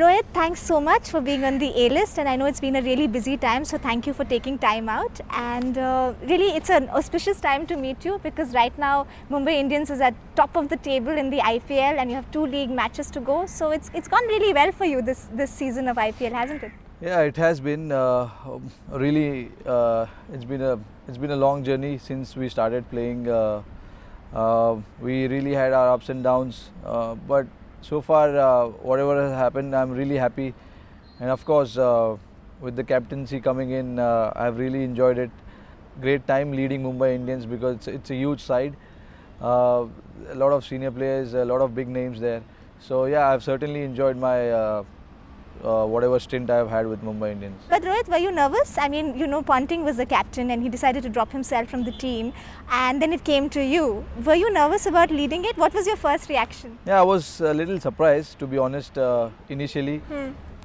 Rohit, thanks so much for being on the A-list, and I know it's been a really busy time, so thank you for taking time out. And really, it's an auspicious time to meet you because right now Mumbai Indians is at top of the table in the IPL, and you have 2 league matches to go. So it's gone really well for you this season of IPL, hasn't it? Yeah, it has been really. It's been a long journey since we started playing. We really had our ups and downs, but so far, whatever has happened, I'm really happy. And of course, with the captaincy coming in, I've really enjoyed it. Great time leading Mumbai Indians because it's a huge side. A lot of senior players, a lot of big names there. So yeah, I've certainly enjoyed my whatever stint I've had with Mumbai Indians. But Rohit, were you nervous? I mean, Ponting was the captain and he decided to drop himself from the team, and then it came to you. Were you nervous about leading it? What was your first reaction? Yeah, I was a little surprised, to be honest, initially.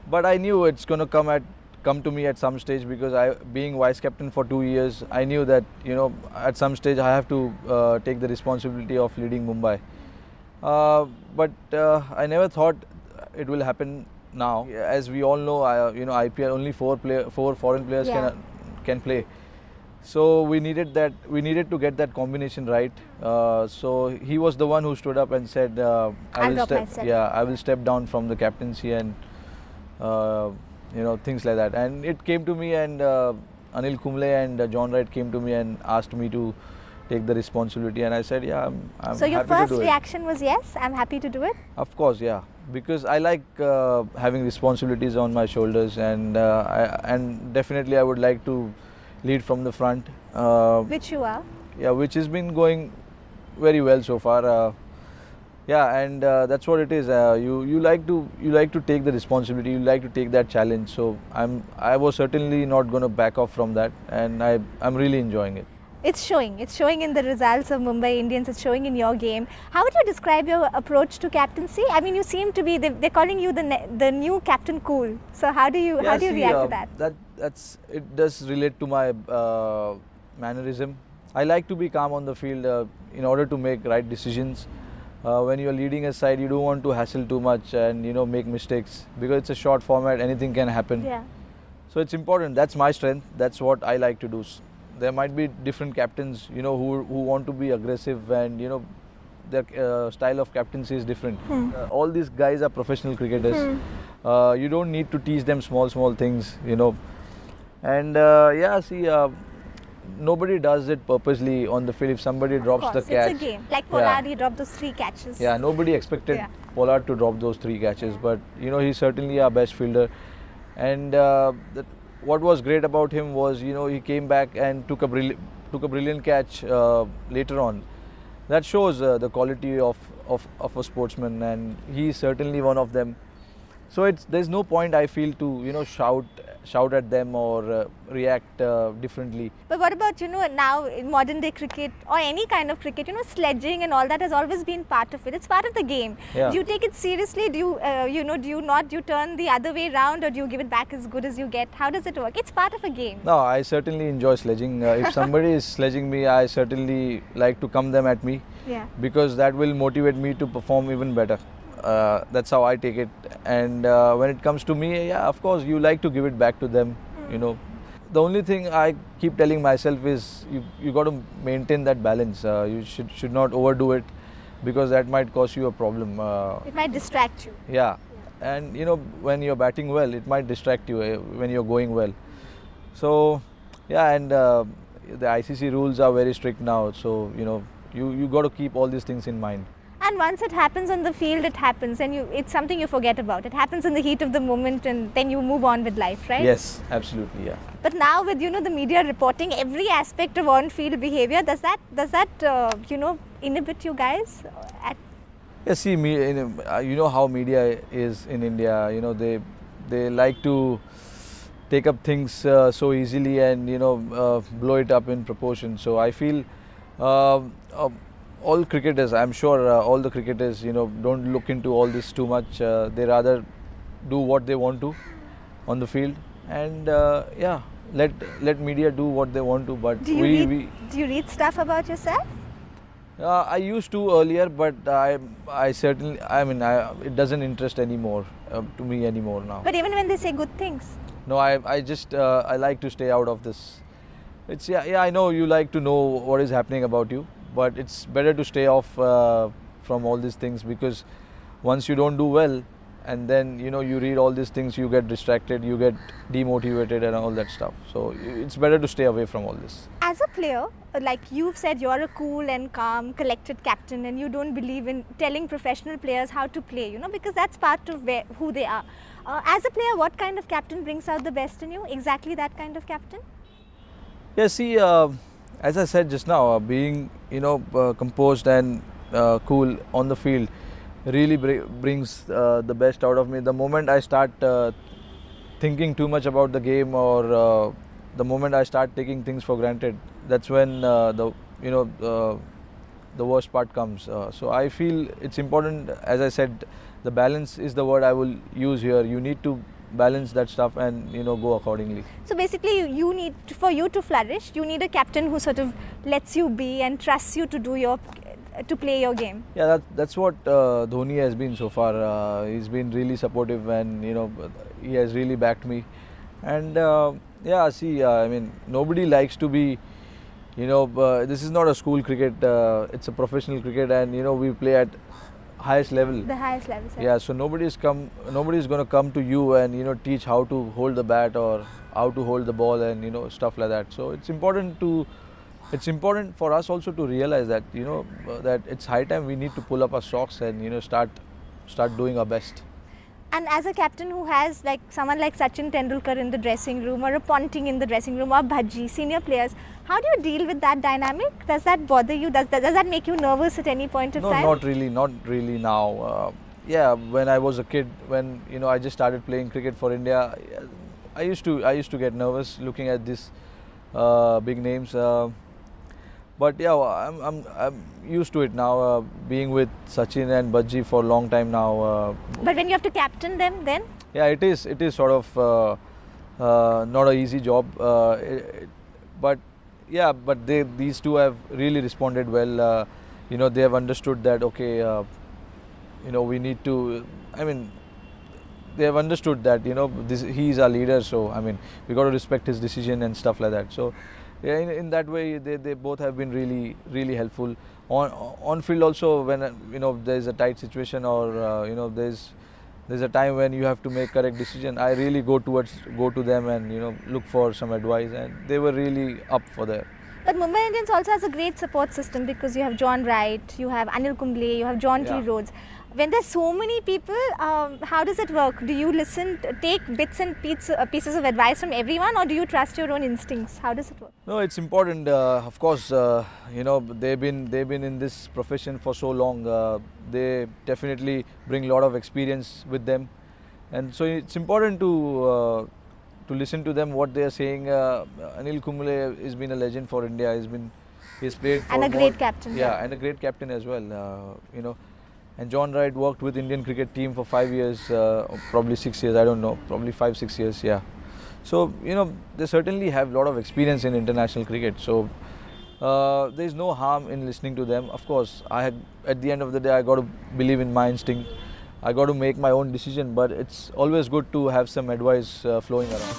But I knew it's going to come to me at some stage because being vice captain for 2 years, I knew that at some stage I have to take the responsibility of leading Mumbai. But I never thought it will happen now. As we all know, IPL only 4 foreign players can play. So we needed to get that combination right. So he was the one who stood up and said, I will step down from the captaincy and things like that. And it came to me, and Anil Kumble and John Wright came to me and asked me to take the responsibility, and I said, yeah, I'm happy to do it. So your first reaction was, yes, I'm happy to do it? Of course, yeah, because I like having responsibilities on my shoulders, and definitely I would like to lead from the front. Which you are? Yeah, which has been going very well so far. Yeah, and that's what it is. You like to take the responsibility. You like to take that challenge. So I was certainly not going to back off from that, and I'm really enjoying it. It's showing. It's showing in the results of Mumbai Indians. It's showing in your game. How would you describe your approach to captaincy? I mean, you seem to be. They're calling you the new Captain Cool. So how do you react to that? It does relate to my mannerism. I like to be calm on the field in order to make right decisions. When you're leading a side, you don't want to hassle too much and make mistakes because it's a short format. Anything can happen. Yeah. So it's important. That's my strength. That's what I like to do. There might be different captains, who want to be aggressive, and their style of captaincy is different. All these guys are professional cricketers. You don't need to teach them small things, And nobody does it purposely on the field. If somebody drops the catch, it's a game. Like Pollard, he dropped those 3 catches. Yeah, nobody expected Pollard to drop those 3 catches, but he's certainly our best fielder. And what was great about him was, he came back and took a brilliant catch later on. That shows the quality of a sportsman, and he's certainly one of them. So there's no point, I feel, to shout at them or react differently. But what about now in modern day cricket or any kind of cricket, sledging and all that has always been part of it. It's part of the game. Yeah. Do you take it seriously? Do you do you not? Do you turn the other way around, or do you give it back as good as you get? How does it work? It's part of a game. No, I certainly enjoy sledging. If somebody is sledging me, I certainly like to come them at me. Yeah. Because that will motivate me to perform even better. That's how I take it. And when it comes to me, yeah, of course, you like to give it back to them. The only thing I keep telling myself is you got to maintain that balance. You should not overdo it, because that might cause you a problem. It might distract you. Yeah. And when you're batting well, it might distract you when you're going well. So yeah, and the ICC rules are very strict now. So you got to keep all these things in mind. And once it happens on the field, it happens, and it's something you forget about. It happens in the heat of the moment, and then you move on with life, right? Yes, absolutely, yeah. But now with the media reporting every aspect of on-field behavior, does that inhibit you guys? Yeah, see, you know how media is in India. They like to take up things so easily and blow it up in proportion. So I feel. All cricketers, I'm sure all the cricketers, don't look into all this too much. They rather do what they want to on the field, and let media do what they want to. But do you read stuff about yourself? I used to earlier, but I certainly, it doesn't interest anymore to me anymore now. But even when they say good things. No, I just I like to stay out of this. It's yeah, I know you like to know what is happening about you, but it's better to stay off from all these things, because once you don't do well, and then you read all these things, you get distracted, you get demotivated and all that stuff. So it's better to stay away from all this. As a player, like you've said, you're a cool and calm, collected captain, and you don't believe in telling professional players how to play, because that's part of who they are. As a player, what kind of captain brings out the best in you? Exactly that kind of captain? Yeah, see, as I said just now, being composed and cool on the field really brings the best out of me. The moment I start thinking too much about the game, or the moment I start taking things for granted, that's when the worst part comes. So I feel it's important, as I said, the balance is the word I will use here. You need to balance that stuff and go accordingly. So basically, for you to flourish, you need a captain who sort of lets you be and trusts you to play your game. Yeah, that's what Dhoni has been so far. He's been really supportive, and he has really backed me. And yeah, see, I mean, nobody likes to be, this is not a school cricket. It's a professional cricket, and we play at highest level. The highest level. Sir. Yeah, so nobody's going to come to you and teach how to hold the bat or how to hold the ball and stuff like that. So it's important for us also to realize that that it's high time we need to pull up our socks and start doing our best. And as a captain who has like someone like Sachin Tendulkar in the dressing room, or a Ponting in the dressing room, or Bhaji, senior players, how do you deal with that dynamic? Does that bother you? Does that make you nervous at any point of time? No, not really now. Yeah, when I was a kid, when I just started playing cricket for India, I used to get nervous looking at these big names. But yeah, I'm used to it now, being with Sachin and Bhaji for a long time now. But when you have to captain them, then? Yeah, it is sort of not an easy job. But yeah, but these two have really responded well. They have understood that okay, we need to. I mean, they have understood that he is our leader. So I mean, we got to respect his decision and stuff like that. So. Yeah, in that way, they both have been really helpful. On field also, when there is a tight situation, or there's a time when you have to make correct decision, I really go to them and look for some advice, and they were really up for that. But Mumbai Indians also has a great support system, because you have John Wright, you have Anil Kumble, you have John T. Rhodes. When there's so many people, how does it work? Do you take bits and pieces of advice from everyone, or do you trust your own instincts? How does it work? No, it's important. Of course, they've been in this profession for so long. They definitely bring a lot of experience with them, and so it's important to listen to them, what they are saying. Anil Kumble has been a legend for India. He's played for and a great captain. Yeah, and a great captain as well. And John Wright worked with Indian cricket team for 5 years, probably 6 years, I don't know, probably 5-6 years, yeah. So, they certainly have a lot of experience in international cricket. So, there is no harm in listening to them. Of course, at the end of the day, I got to believe in my instinct. I got to make my own decision, but it's always good to have some advice flowing around.